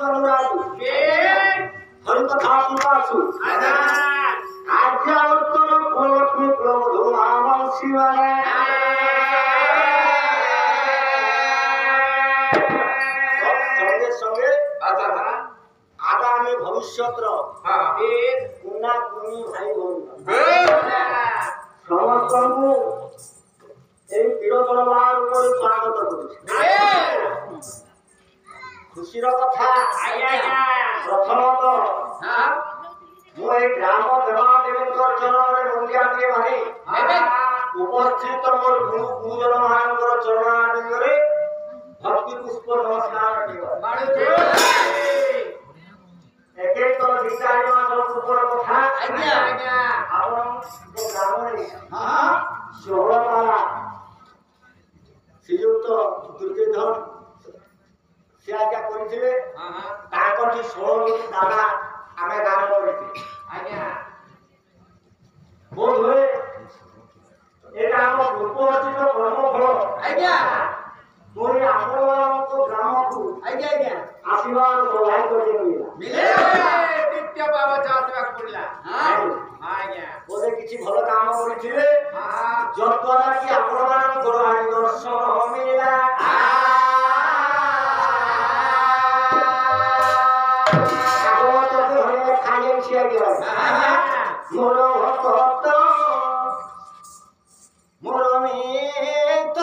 ଅନୁରାଗୀ ହରି କଥା ଶୁଣାଛୁ ଆର୍ଯ୍ୟାବର୍ତ୍ତନ କୁଳଲକ୍ଷ୍ମୀ କୁଳବଧୂ ମହାବଂଶୀମାନେ ସଙ୍ଗେ ସଙ୍ଗେ ଆଗାମୀ ଭବିଷ୍ୟତର କୁନା କୁନି ଭାଇ ଭଉଣୀ ସମସ୍ତଙ୍କୁ এই তীরতরবার উপরে স্বাগত করছি খুশির কথা প্রথমত ମୁଁ এই গ্রাম দেবাদেবীଙ୍କର ଚରଣରେ ମୁଣ୍ଡିଆ ଟିଏ ମାରି ଉପସ୍ଥିତ ମୋର ଗୁରୁଜନ ମାନଙ୍କର ଚରଣ ଆଡିଙ୍ଗରେ ଭକ୍ତି ପୁଷ୍ପ ନମସ୍କାର ଏକ ଏକ ଦୁଇ ଚାରି ମାସ ପୂର୍ବର କଥା ଆପଣଙ୍କ ଗ୍ରାମରେ ଷୋହଳପାଲା ଶ୍ରୀଯୁକ୍ତ ଦୁର୍ଯୋଧନ ସେ ଆଜ୍ଞା କରିଥିଲେ ତାଙ୍କଠି 16 ଦାଦା ଆମେ ଗାନ କରିଥିଲେ ବୋଧ ହୁଏ ଏଇଟା ଆମ ପୂର୍ବ ଅର୍ଜିତ କର୍ମଫଳ ପୁଣି ଆପଣମାନଙ୍କ ଗ୍ରାମକୁ ଆସିବାର ସୌଭାଗ୍ୟ ମିଳିଲା ବୋଧେ କିଛି ଭଲ କାମ କରିଥିଲେ ଯଦ୍ୱାରା କି ଆପଣମାନଙ୍କର ଦର୍ଶନ ମିଳିଲା ମୋର ଭକ୍ତ ମୋର ମିତ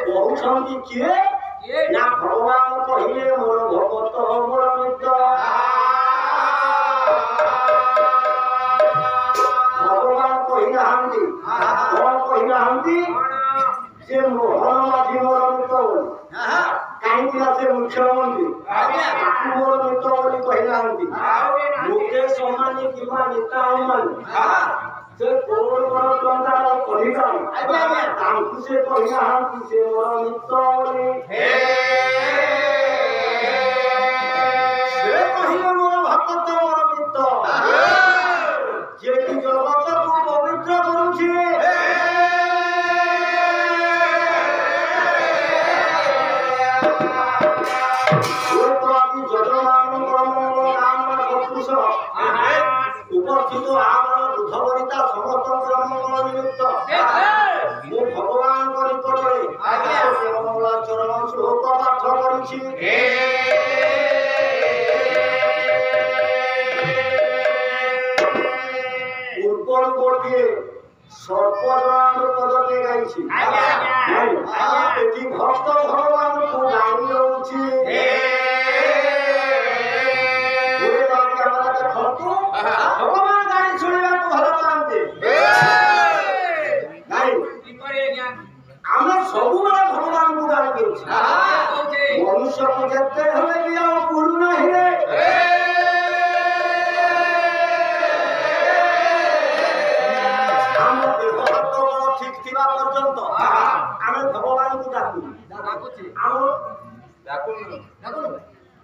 କହୁଛନ୍ତି କିଏ ନା ଭଗବାନ କହିଲେ ମୋର ଭଗତ ମୋର ମିତ୍ର ଭଗବାନ କହିନାହାନ୍ତି କଣ କହିନାହାନ୍ତି ସେ ମୋହନ ମାଝୀ ମୋର ମିତ୍ର ବୋଲି କାହିଁକି ନା ସେ ମୁଖ୍ୟମନ୍ତ୍ରୀ ତାକୁ ମୋର ମିତ୍ର ବୋଲି କହିନାହାନ୍ତି ମୁକେଶ ଅମ୍ବାନୀ କିମ୍ବା ନୀତା ଅମ୍ବାନୀ ସେ କରୋଡ଼ କରୋଡ଼ ଟଙ୍କାର ଅଧିକାରୀ ତାଙ୍କୁ ସେ କହିନାହାନ୍ତି ସେ ମୋର ମିତ୍ର ବୋଲି ସେ କହିଲେ ମୋର ଭକ୍ତ ମୋର ମିତ୍ର ଯେ କି ଜଗତକୁ ପବିତ୍ର କରୁଛି ହୁଏତ ଆଜି ଯଜମାନଙ୍କର ମଙ୍ଗଳ କାମନା କପୁଷ ଉପସ୍ଥିତ ଆମର ବୁଧବରିତା ସମସ୍ତଙ୍କର ମଙ୍ଗଳ ନିମିତ୍ତ ମୁଁ ଭଗବାନଙ୍କ ନିକଟରେ ମଙ୍ଗଳ ଚରଣ ଶ୍ଲୋକ ପାଠ କରିଛି ପୂର୍ବରୁ ଗୋଟିଏ ସର୍ପଜଳାର ପଦଟେ ଗାଇଛି ଏଠି ଭକ୍ତ ଭଗବାନଙ୍କୁ ଗାଇ ରହୁଛି ଭଗବାନ ଗାଳି ଶୁଣିବାକୁ ଭଲ ପାଆନ୍ତି ନାଇଁ ଆମେ ସବୁବେଳେ ଭଗବାନଙ୍କୁ ଗାଳି ଦେଉଛୁ ମନୁଷ୍ୟକୁ ଯେତେ ହେଲେ ବି ଆଉ ପୁରୁନାହିଁ ରେ ଆମ ଦେହ ହାତ ଠିକ ଥିବା ପର୍ଯ୍ୟନ୍ତ ଆମେ ଭଗବାନଙ୍କୁ ଡାକୁଛୁ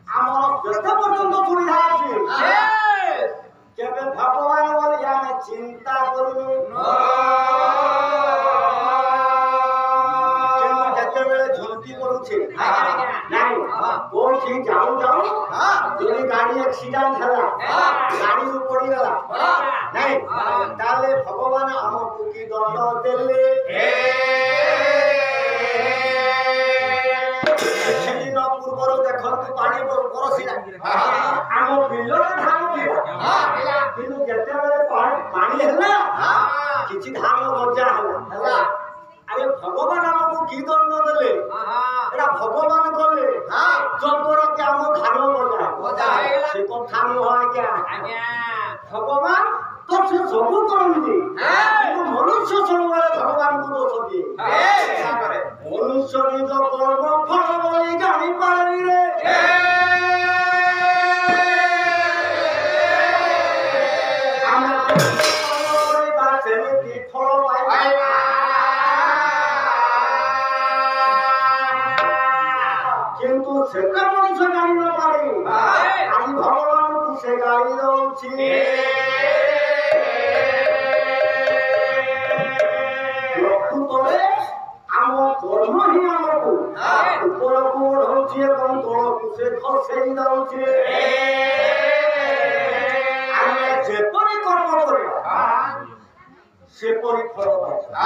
ଆମର ଯେତେ ପର୍ଯ୍ୟନ୍ତ ସୁବିଧା ଅଛି କେବେ ଭଗବାନ ବୋଲି ଆମେ ଚିନ୍ତା କରୁନୁ ଯେତେବେଳେ ଝୁଣ୍ଟି ପଡୁଛେ ନାଇଁ କୋଉଠି ଯାଉ ଯାଉ ଯଦି ଗାଡି ଆକ୍ସିଡେଣ୍ଟ ହେଲା ଗାଡିରୁ ପଡିଗଲା ନାଇଁ ତାହେଲେ ଭଗବାନ ଆମକୁ କି ଦଣ୍ଡ ଦେଲେ କିଛିଦିନ ପୂର୍ବରୁ ଦେଖନ୍ତୁ ପାଣି ବରସିଲା ଆମ ବିଲରେ ଧାନ ଥିଲା କିନ୍ତୁ ଯେତେବେଳେ ପାଣି ହେଲା କିଛି ଧାନ ଗଜା ହେଲା ଆରେ ଭଗବାନ ଆମକୁ କି ଦଣ୍ଡ ଦେଲେ ଏଟା ଭଗବାନ କଲେ ଯଦ୍ୱାରା କି ଆମ ଧାନ ଗଜା ସେ କଥା ନୁହଁ ଆଜ୍ଞା ଭଗବାନ ତ ସେ ସବୁ କରନ୍ତି ମନୁଷ୍ୟ ସବୁବେଳେ ଭଗବାନଙ୍କୁ ଦୋଷ ଦିଏ মনুষ্য নিজ কর্ম ফল বলি জানি পারি রে কিন্তু সেটা মনুষ্য জানি না পারি আমি ভগবানଙ୍କୁ ସେ ଗାଳି ଦଉଛି ପ୍ରକୃତରେ ଆମ କର୍ମ ହିଁ ଆମକୁ ଉପରକୁ ବଢଉଛି ଏବଂ ତଳକୁ ସେ ଖସେଇ ଦଉଛି ଆମେ ଯେପରି କର୍ମ କରିବା ସେପରି ଫଳ ପାଇବା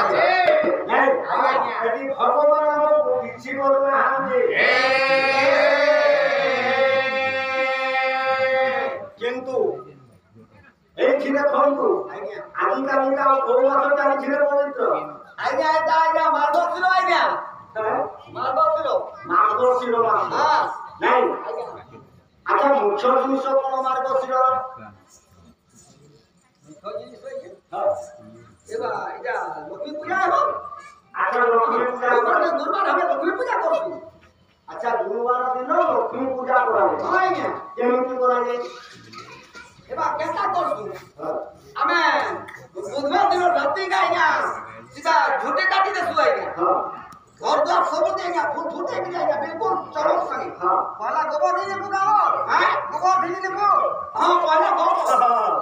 ଏଠି ଭଗବାନ ଆମକୁ କିଛି କରୁନାହାନ୍ତି କିନ୍ତୁ ଏଇଠି ଦେଖନ୍ତୁ ଆଜିକାଲିକା କୋଉ ମାସ ଚାଲିଛି ରେ ପବିତ୍ର ଆଜ୍ଞା ଏଟା ଆଜ୍ଞା ମାର୍ଗଶିର ଆଜ୍ଞା ମାର୍ଗଶିର ମାସ ନାଇଁ ଆଚ୍ଛା ମୁଖ୍ୟ ଜିନିଷ କଣ ମାର୍ଗଶିର ଏବା ଏଟା ଲକ୍ଷ୍ମୀ ପୂଜା ହେବ ଆଚ୍ଛା ଲକ୍ଷ୍ମୀ ପୂଜା ଗୁରୁବାର ଆମେ ଲକ୍ଷ୍ମୀ ପୂଜା କରୁଛୁ ଆଚ୍ଛା ଗୁରୁବାର ଦିନ ଲକ୍ଷ୍ମୀ ପୂଜା କରାଯାଏ ହଁ ଆଜ୍ଞା କେମିତି କରାଯାଏ ଏବା କେନ୍ତା କରୁଛୁ ଆମେ ବୁଧବାର ଦିନ ରାତିକି ଆଜ୍ଞା ସିଧା ଝୁଟି କାଟି ଦେସୁ ଆଜ୍ଞା घर द्वार सब देगा फुट फुटेगी जाएगा बिल्कुल चलो संगे पहला गोबर नहीं लेबू गाँव गोबर नहीं लेबू हाँ पहला गोबर